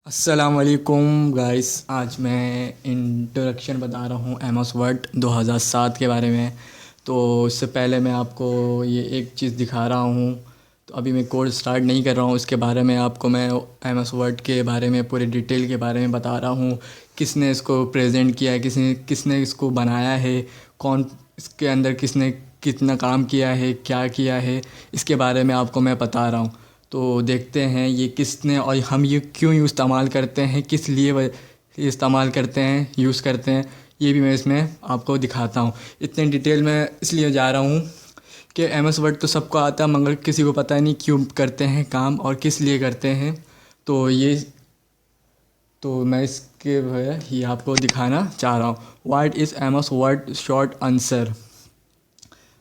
अस्सलाम वालेकुम गाइस। आज मैं इंट्रोडक्शन बता रहा हूँ एम एस वर्ड 2007 के बारे में। तो इससे पहले मैं आपको ये एक चीज़ दिखा रहा हूँ। तो अभी मैं कोर्स स्टार्ट नहीं कर रहा हूँ, इसके बारे में आपको मैं एम एस वर्ड के बारे में पूरे डिटेल के बारे में बता रहा हूँ। किसने इसको प्रेजेंट किया है, किसने किसने इसको बनाया है, कौन इसके अंदर किसने कितना काम किया है, क्या किया है, इसके बारे में आपको मैं बता रहा हूँ। तो देखते हैं ये किसने और हम ये क्यों इस्तेमाल करते हैं, किस लिए इस्तेमाल करते हैं, यूज़ करते हैं, ये भी मैं इसमें आपको दिखाता हूँ। इतने डिटेल में इसलिए जा रहा हूँ कि एम एस वर्ड तो सबको आता है, मगर किसी को पता नहीं क्यों करते हैं काम और किस लिए करते हैं। तो ये तो मैं इसके ये आपको दिखाना चाह रहा हूँ। What is M S Word short answer.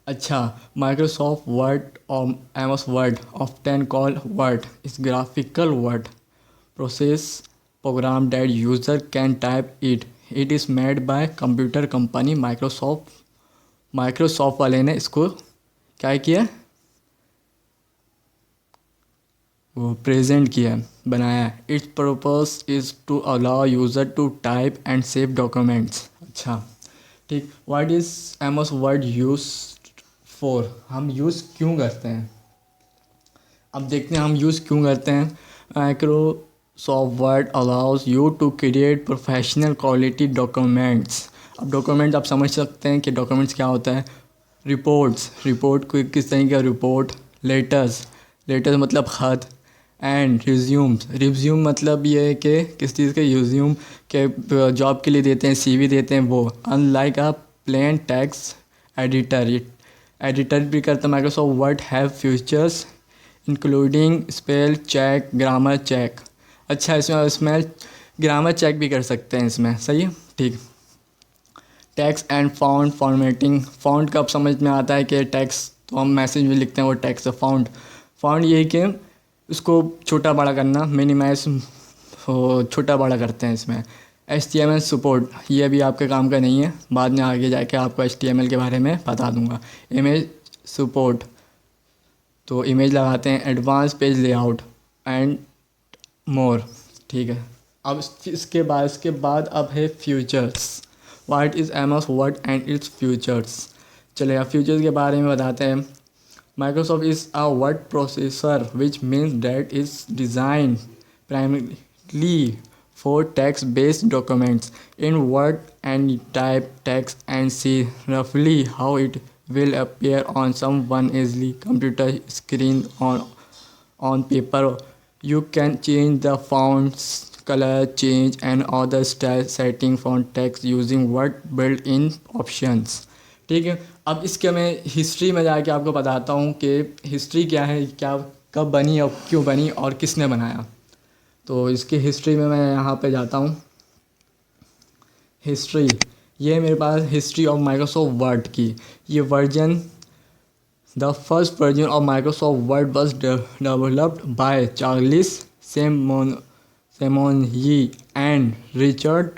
अच्छा, माइक्रोसॉफ्ट वर्ड और M S Word often called Word is graphical word process program that user can type it. It is made by computer company Microsoft। Microsoft वाले ने इसको क्या किया, वो present किया, बनाया। Its purpose is to allow user to type and save documents. अच्छा ठीक। What is M S Word use for, हम यूज़ क्यों करते हैं। अब देखते हैं हम यूज़ क्यों करते हैं। Microsoft Word allows you to create professional quality documents. अब डॉक्यूमेंट आप समझ सकते हैं कि डॉक्यूमेंट्स क्या होता है। रिपोर्ट्स, रिपोर्ट को किस तरह का रिपोर्ट। लेटर्स, लेटर्स मतलब ख़त। एंड रिज्यूम्स, रिज्यूम मतलब ये है कि किस चीज़ के रिज्यूम के जॉब के लिए देते हैं, सीवी देते हैं वो। Unlike a plain text editor, editor भी करता है Microsoft Word have features including spell check, grammar check. अच्छा, इसमें ग्रामर चेक भी कर सकते हैं इसमें, सही है ठीक। Text and font formatting, font कब समझ में आता है कि टेक्स्ट तो हम मैसेज में लिखते हैं, वो टेक्स्ट है। फ़ॉन्ट, फ़ॉन्ट ये है कि उसको छोटा बड़ा करना, मिनिमाइज, छोटा बड़ा करते हैं इसमें। HTML सपोर्ट, ये अभी आपके काम का नहीं है, बाद में आगे जाके आपको HTML के बारे में बता दूंगा। इमेज सपोर्ट, तो इमेज लगाते हैं। Advance page layout and more, ठीक है। अब इसके बाद अब है futures. What is M S Word and its futures. चलिए अब फ्यूचर्स के बारे में बताते हैं। Microsoft is a word processor which means that is design primarily for text-based documents in Word and type text and see roughly how it will appear on someone easily computer screen on paper. You can change the fonts, color change and other style setting font text using Word built-in options। ठीक है। अब इसके मैं history में जाके आपको बताता हूँ कि हिस्ट्री क्या है, क्या कब बनी और क्यों बनी और किसने बनाया। तो इसकी हिस्ट्री में मैं यहाँ पे जाता हूँ। हिस्ट्री, ये मेरे पास हिस्ट्री ऑफ माइक्रोसॉफ्ट वर्ड की। ये version, the first version of Microsoft Word was developed by Charles Simonyi and Richard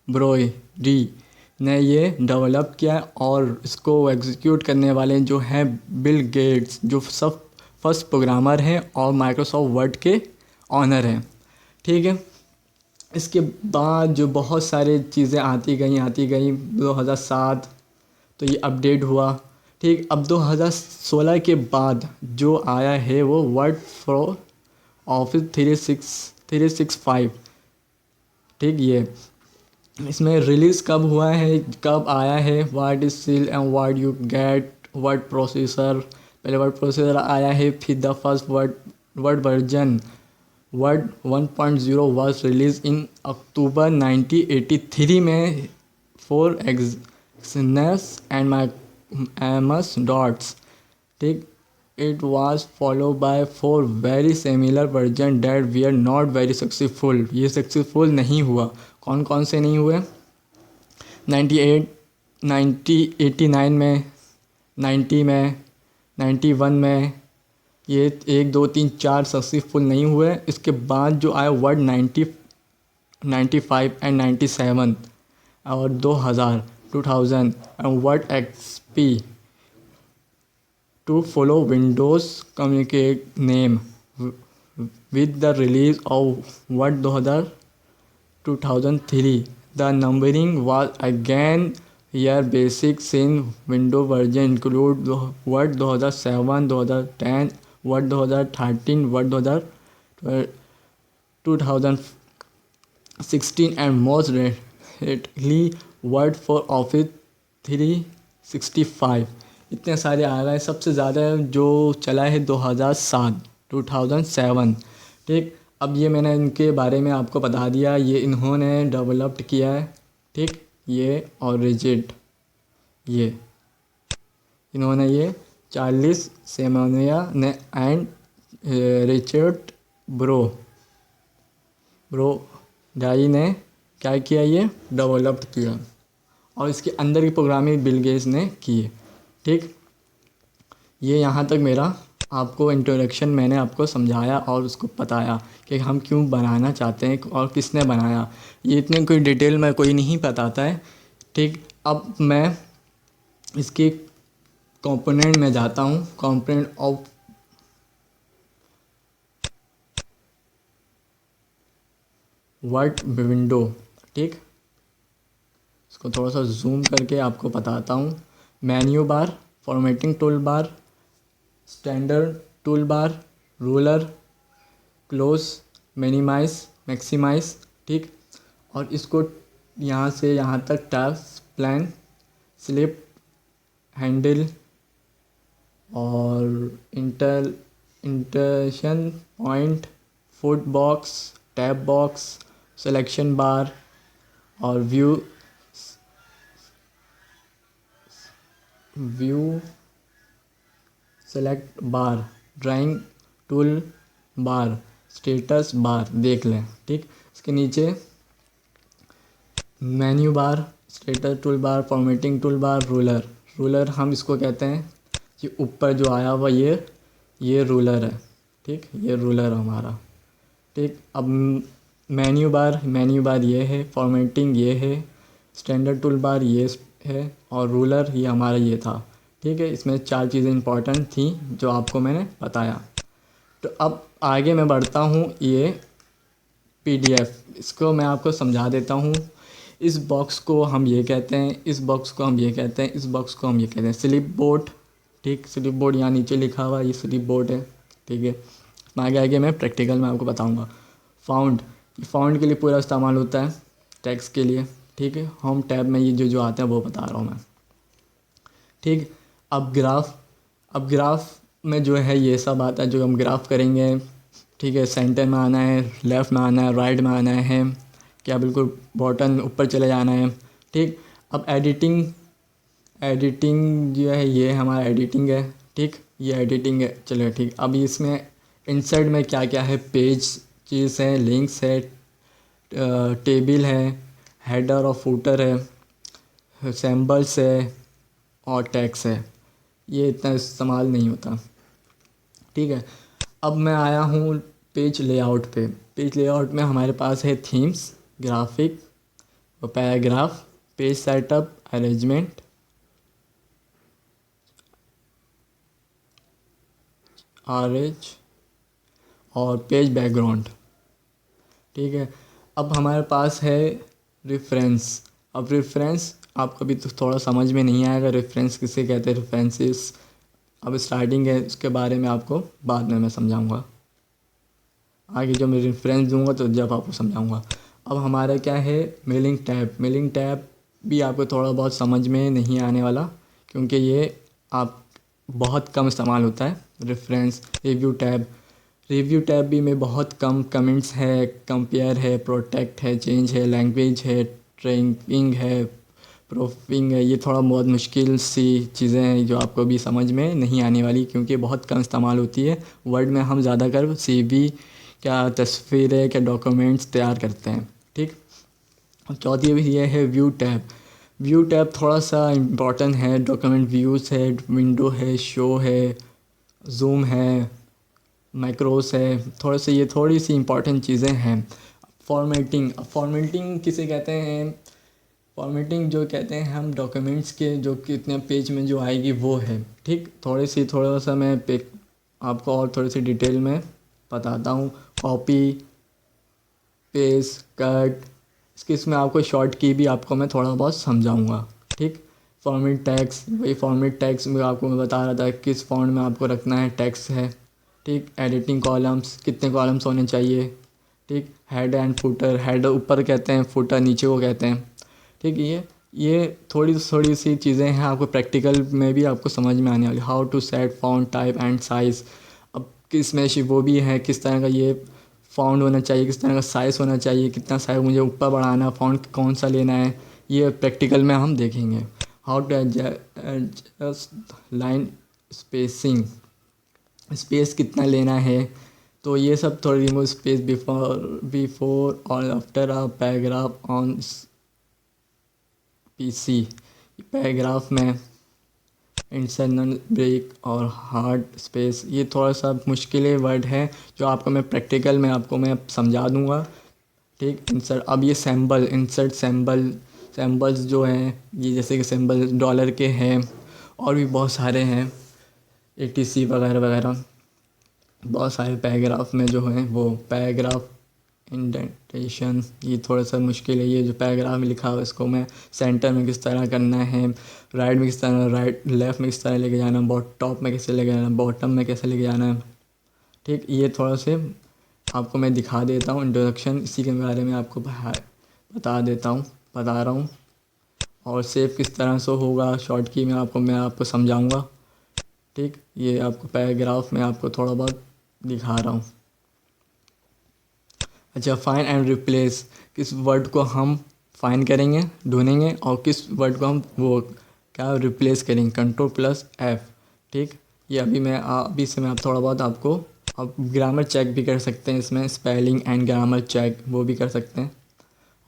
Brodie ने ये डेवलप किया, और इसको एग्जीक्यूट करने वाले जो हैं बिल गेट्स, जो सब फर्स्ट प्रोग्रामर हैं और माइक्रोसॉफ्ट वर्ड के ऑनर हैं, ठीक है। इसके बाद जो बहुत सारी चीज़ें आती गई 2007 तो ये अपडेट हुआ, ठीक। अब 2016 के बाद जो आया है वो वर्ड प्रो ऑफिस 365, ठीक। ये इसमें रिलीज़ कब हुआ है, कब आया है। Word is seal and word you get word processor, पहले वर्ड प्रोसेसर आया है, फिर the first word version word 1.0 was released in October 1983 में for Exynos and MS DOS, ठीक। It was followed by 4 very similar version that were not very successful। ये successful नहीं हुआ। कौन कौन से नहीं हुए। 98, 89 में, 90 में, 91 में, ये 1 2 3 4 सक्सेसफुल नहीं हुए। इसके बाद जो आया वर्ड 95 एंड 97 और 2000 and Word XP to follow Windows communicate name with the release of Word 2003, the numbering was again year basics in Windows version include Word 2007, 2010, Word 2013, Word 2016 and most recently Word for Office 365। इतने सारे आ गए। सबसे ज़्यादा जो चला है 2007। ठीक, अब ये मैंने इनके बारे में आपको बता दिया। ये इन्होंने डेवलप्ड किया है। ठीक, ये और रिजिड, ये इन्होंने ये चार्ल्स सेमोनिया ने एंड रिचर्ड ब्रोडाई ने क्या किया, ये डेवलप्ड किया और इसके अंदर की प्रोग्रामिंग बिल गेट्स ने की है। ठीक, ये यहाँ तक मेरा आपको इंट्रोडक्शन मैंने आपको समझाया और उसको बताया कि हम क्यों बनाना चाहते हैं और किसने बनाया। ये इतने कोई डिटेल में कोई नहीं बताता है। ठीक, अब मैं इसकी कंपोनेंट में जाता हूँ। Component of Word window. ठीक, इसको थोड़ा सा जूम करके आपको बताता हूँ। Menu bar, formatting tool bar, standard tool bar, ruler, close, minimise, maximise. ठीक, और इसको यहाँ से यहाँ तक टास्क, प्लान, स्लिप, हैंडल और insertion point, foot box, tab box, selection bar और view select bar, drawing tool bar, status bar देख लें। ठीक, इसके नीचे menu bar, status tool bar, formatting tool bar, ruler हम इसको कहते हैं। ये ऊपर जो आया हुआ ये रूलर है। ठीक, ये रूलर हमारा। ठीक, अब मेन्यू बार ये है, फॉर्मेटिंग ये है, स्टैंडर्ड टूल बार ये है और रूलर ये हमारा ये था। ठीक है, इसमें 4 चीज़ें इंपॉर्टेंट थी जो आपको मैंने बताया। तो अब आगे मैं बढ़ता हूँ। ये PDF, इसको मैं आपको समझा देता हूँ। इस बॉक्स को हम ये कहते हैं, इस बॉक्स को हम ये कहते हैं, इस बॉक्स को हम ये कहते हैं स्लिप बोर्ड। ठीक, स्लिप बोर्ड यहाँ नीचे लिखा हुआ ये स्लिप बोर्ड है। ठीक है, आगे मैं प्रैक्टिकल में आपको बताऊँगा। फाउंड के लिए पूरा इस्तेमाल होता है, टेक्स्ट के लिए। ठीक है, होम टैब में ये जो आते हैं वो बता रहा हूँ मैं। ठीक, अब ग्राफ में जो है ये सब आता है जो हम ग्राफ करेंगे। ठीक है, सेंटर में आना है, लेफ़्ट में आना है, राइट में आना है, क्या बिल्कुल बॉटम ऊपर चले जाना है। ठीक, अब एडिटिंग जो है ये हमारा एडिटिंग है। ठीक, ये एडिटिंग है। चलो ठीक, अब इसमें इंसर्ट में क्या क्या है, पेज चीज़ है, लिंक्स है, टेबल है, हेडर और फूटर है, सैम्बल्स है और टैक्स है। ये इतना इस्तेमाल नहीं होता। ठीक है, अब मैं आया हूँ पेज लेआउट पे। पेज लेआउट में हमारे पास है themes, graphic, paragraph, page setup, arrangement, और पेज बैकग्राउंड। ठीक है, अब हमारे पास है रेफरेंस। अब रेफरेंस आपको अभी तो थोड़ा समझ में नहीं आएगा, रेफरेंस किसे कहते हैं, रेफरेंसेस अब स्टार्टिंग है, उसके बारे में आपको बाद में मैं समझाऊंगा। आगे जो मैं रेफरेंस दूंगा तो जब आपको समझाऊंगा। अब हमारा क्या है, मेलिंग टैब भी आपको थोड़ा बहुत समझ में नहीं आने वाला क्योंकि ये आप बहुत कम इस्तेमाल होता है। रेफरेंस, रिव्यू टैब भी में बहुत कम कमेंट्स है, कंपेयर है, प्रोटेक्ट है, चेंज है, लैंग्वेज है, ट्रेनिंग है, प्रूफिंग है। ये थोड़ा बहुत मुश्किल सी चीज़ें हैं जो आपको भी समझ में नहीं आने वाली क्योंकि बहुत कम इस्तेमाल होती है। वर्ड में हम ज़्यादातर CV क्या तस्वीरें क्या डॉक्यूमेंट्स तैयार करते हैं। ठीक, चौथी ये है व्यू टैब थोड़ा सा इम्पॉर्टेंट है। डॉक्यूमेंट व्यूज़ है, विंडो है, शो है, जूम है, मैक्रोस है, ये थोड़ी सी इम्पॉर्टेंट चीज़ें हैं। फॉर्मेटिंग किसे कहते हैं, फॉर्मेटिंग जो कहते हैं हम डॉक्यूमेंट्स के जो कितने पेज में जो आएगी वो है। ठीक, थोड़ा सा मैं आपको और थोड़ी सी डिटेल में बताता हूँ। कॉपी, पेस्ट, कट, इसमें आपको शॉर्ट की भी आपको मैं थोड़ा बहुत समझाऊंगा। ठीक। फॉर्मेट टैक्स, वही फॉर्मेट टैक्स में आपको मैं बता रहा था किस फॉन्ट में आपको रखना है टैक्स है। ठीक। एडिटिंग कॉलम्स, कितने कॉलम्स होने चाहिए। ठीक। हेड एंड फुटर, हेड ऊपर कहते हैं, फुटर नीचे को कहते हैं। ठीक। ये थोड़ी थोड़ी सी चीज़ें हैं, आपको प्रैक्टिकल में भी आपको समझ में आने वाली। How to set font type and size, अब किस में वो भी है किस तरह का ये फ़ॉन्ट होना चाहिए, किस तरह का साइज़ होना चाहिए, कितना साइज़ मुझे ऊपर बढ़ाना, फ़ॉन्ट कौन सा लेना है, ये प्रैक्टिकल में हम देखेंगे। How to adjust line spacing, space कितना लेना है, तो ये सब थोड़ी रिमूव स्पेस बिफोर और after a paragraph on PC. Paragraph में इंटरनल ब्रेक और हार्ड स्पेस, ये थोड़ा सा मुश्किल वर्ड है जो आपको मैं प्रैक्टिकल में आपको मैं समझा दूंगा। ठीक। इंसर्ट, अब ये सैम्बल, इंसर्ट सैम्बल, सैम्बल्स जो हैं ये जैसे कि सैम्बल डॉलर के हैं और भी बहुत सारे हैं, एटीसी वगैरह वगैरह, बहुत सारे पैराग्राफ में जो हैं वो पैराग्राफ इंडेंटेशन, ये थोड़ा सा मुश्किल है। ये जो पैराग्राफ में लिखा हुआ है इसको मैं सेंटर में किस तरह करना है, राइट में किस तरह, राइट लेफ़्ट में किस तरह लेके जाना, टॉप में कैसे लेके जाना, बॉटम में कैसे लेके जाना है। ठीक। ये थोड़ा से आपको मैं दिखा देता हूँ, इंट्रोडक्शन इसी के बारे में आपको बता देता हूँ, बता रहा हूँ। और सेव किस तरह से होगा शॉर्ट की में मैं आपको समझाऊँगा। ठीक। ये आपको पैराग्राफ में आपको थोड़ा बहुत दिखा रहा हूँ। अच्छा, फाइंड एंड रिप्लेस, किस वर्ड को हम फाइंड करेंगे, ढूंढेंगे, और किस वर्ड को हम वो क्या रिप्लेस करेंगे, Ctrl+F। ठीक। ये अभी से मैं आप थोड़ा बहुत आपको, आप ग्रामर चेक भी कर सकते हैं इसमें, स्पेलिंग एंड ग्रामर चेक वो भी कर सकते हैं।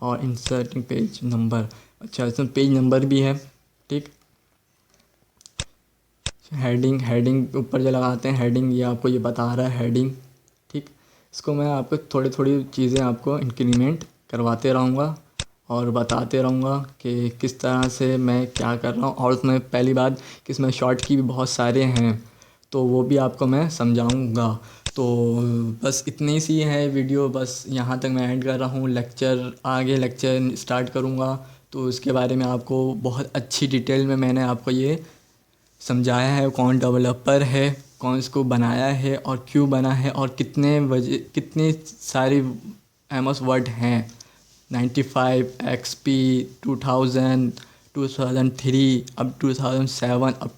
और इंसर्टिंग पेज नंबर, अच्छा इसमें पेज नंबर भी है। ठीक। हेडिंग, हेडिंग ऊपर जो लगाते हैं हेडिंग, ये आपको ये बता रहा है हेडिंग। ठीक। इसको मैं आपको थोड़ी थोड़ी चीज़ें आपको इंक्रीमेंट करवाते रहूँगा और बताते रहूँगा कि किस तरह से मैं क्या कर रहा हूँ। और उसमें पहली बात कि इसमें शॉर्ट की भी बहुत सारे हैं, तो वो भी आपको मैं समझाऊँगा। तो बस इतनी सी है वीडियो, बस यहाँ तक मैं ऐड कर रहा हूँ। आगे लेक्चर स्टार्ट करूँगा तो इसके बारे में आपको बहुत अच्छी डिटेल में मैंने आपको ये समझाया है, कौन डेवलपर है, कौन इसको बनाया है और क्यों बना है, और कितनी सारी एमएस वर्ड हैं, 95, XP, 2000, 2003, अब 2007, अब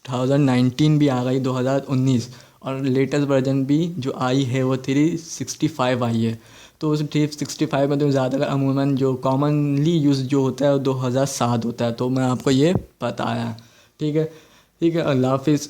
2019 भी आ गई, 2019, और लेटेस्ट वर्जन भी जो आई है वो 365 आई है। तो उस 365 में तो ज़्यादा अमूमन जो कॉमनली यूज़ जो होता है वो 2007 होता है, तो मैं आपको ये बताया। ठीक है। ठीक है, अल्लाह हाफिज़।